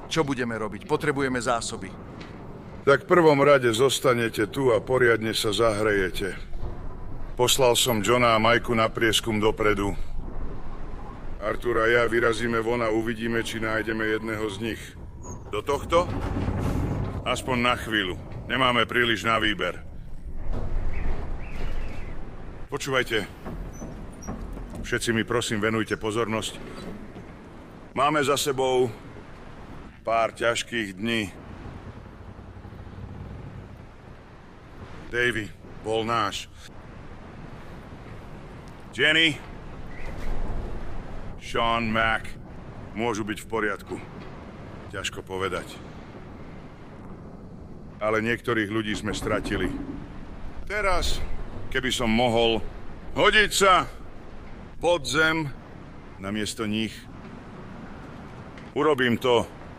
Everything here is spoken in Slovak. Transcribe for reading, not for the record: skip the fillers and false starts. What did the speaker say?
Čo budeme robiť? Potrebujeme zásoby. Tak v prvom rade zostanete tu a poriadne sa zahrejete. Poslal som Johna a Majku na prieskum dopredu. Artur a ja vyrazíme von a uvidíme, či nájdeme jedného z nich. Do tohto? Aspoň na chvíľu. Nemáme príliš na výber. Počúvajte. Všetci mi prosím venujte pozornosť. Máme za sebou pár ťažkých dní. Davy bol náš. Jenny, Sean, Mac môžu byť v poriadku. Ťažko povedať. Ale niektorých ľudí sme stratili. Teraz, keby som mohol hodiť sa pod zem namiesto nich, urobím to